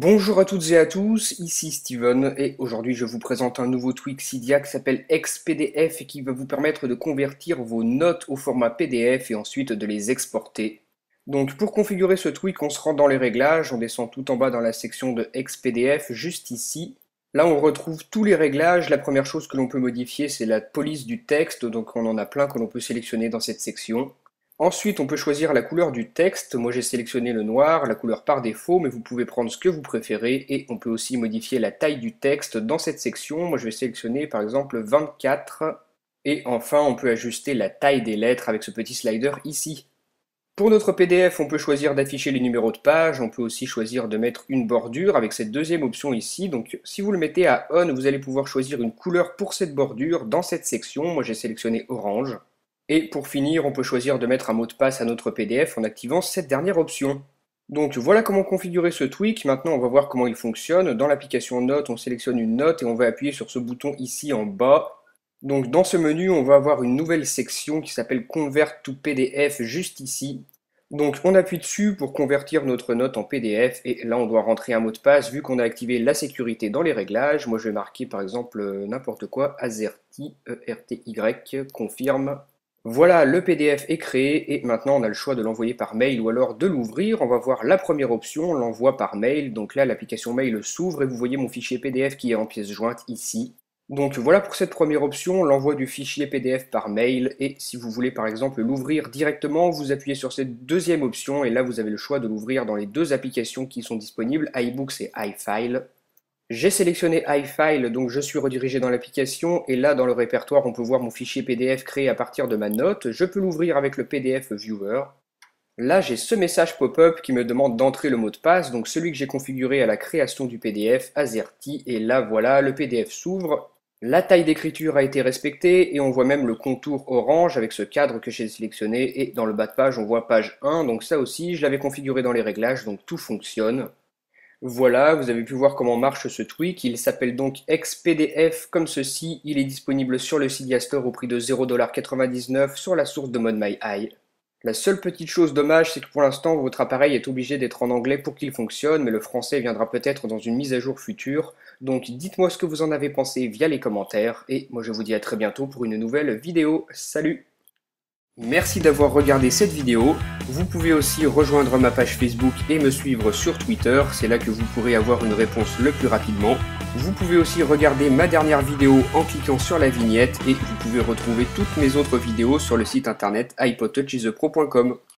Bonjour à toutes et à tous, ici Steven et aujourd'hui je vous présente un nouveau tweak Cydia qui s'appelle XPDF et qui va vous permettre de convertir vos notes au format PDF et ensuite de les exporter. Donc pour configurer ce tweak, on se rend dans les réglages, on descend tout en bas dans la section de XPDF juste ici. Là on retrouve tous les réglages, la première chose que l'on peut modifier c'est la police du texte, donc on en a plein que l'on peut sélectionner dans cette section. Ensuite, on peut choisir la couleur du texte. Moi, j'ai sélectionné le noir, la couleur par défaut, mais vous pouvez prendre ce que vous préférez. Et on peut aussi modifier la taille du texte dans cette section. Moi, je vais sélectionner par exemple 24. Et enfin, on peut ajuster la taille des lettres avec ce petit slider ici. Pour notre PDF, on peut choisir d'afficher les numéros de page. On peut aussi choisir de mettre une bordure avec cette deuxième option ici. Donc, si vous le mettez à On, vous allez pouvoir choisir une couleur pour cette bordure dans cette section. Moi, j'ai sélectionné orange. Et pour finir, on peut choisir de mettre un mot de passe à notre PDF en activant cette dernière option. Donc voilà comment configurer ce tweak. Maintenant, on va voir comment il fonctionne. Dans l'application Notes, on sélectionne une note et on va appuyer sur ce bouton ici en bas. Donc dans ce menu, on va avoir une nouvelle section qui s'appelle Convert to PDF juste ici. Donc on appuie dessus pour convertir notre note en PDF et là on doit rentrer un mot de passe vu qu'on a activé la sécurité dans les réglages. Moi je vais marquer par exemple n'importe quoi, AZERTY, E-R-T-Y, confirme. Voilà, le PDF est créé et maintenant on a le choix de l'envoyer par mail ou alors de l'ouvrir. On va voir la première option, l'envoi par mail. Donc là, l'application mail s'ouvre et vous voyez mon fichier PDF qui est en pièce jointe ici. Donc voilà pour cette première option, l'envoi du fichier PDF par mail. Et si vous voulez par exemple l'ouvrir directement, vous appuyez sur cette deuxième option et là vous avez le choix de l'ouvrir dans les deux applications qui sont disponibles, iBooks et iFile. J'ai sélectionné iFile, donc je suis redirigé dans l'application, et là dans le répertoire on peut voir mon fichier PDF créé à partir de ma note. Je peux l'ouvrir avec le PDF Viewer. Là j'ai ce message pop-up qui me demande d'entrer le mot de passe, donc celui que j'ai configuré à la création du PDF, AZERTY, et là voilà, le PDF s'ouvre. La taille d'écriture a été respectée, et on voit même le contour orange avec ce cadre que j'ai sélectionné, et dans le bas de page on voit page 1, donc ça aussi je l'avais configuré dans les réglages, donc tout fonctionne. Voilà, vous avez pu voir comment marche ce tweak, il s'appelle donc XPDF comme ceci, il est disponible sur le Cydia Store au prix de 0,99$ sur la source de ModMyEye. La seule petite chose dommage, c'est que pour l'instant votre appareil est obligé d'être en anglais pour qu'il fonctionne, mais le français viendra peut-être dans une mise à jour future, donc dites-moi ce que vous en avez pensé via les commentaires, et moi je vous dis à très bientôt pour une nouvelle vidéo, salut! Merci d'avoir regardé cette vidéo. Vous pouvez aussi rejoindre ma page Facebook et me suivre sur Twitter, c'est là que vous pourrez avoir une réponse le plus rapidement. Vous pouvez aussi regarder ma dernière vidéo en cliquant sur la vignette et vous pouvez retrouver toutes mes autres vidéos sur le site internet iPodTouchIsThePro.com.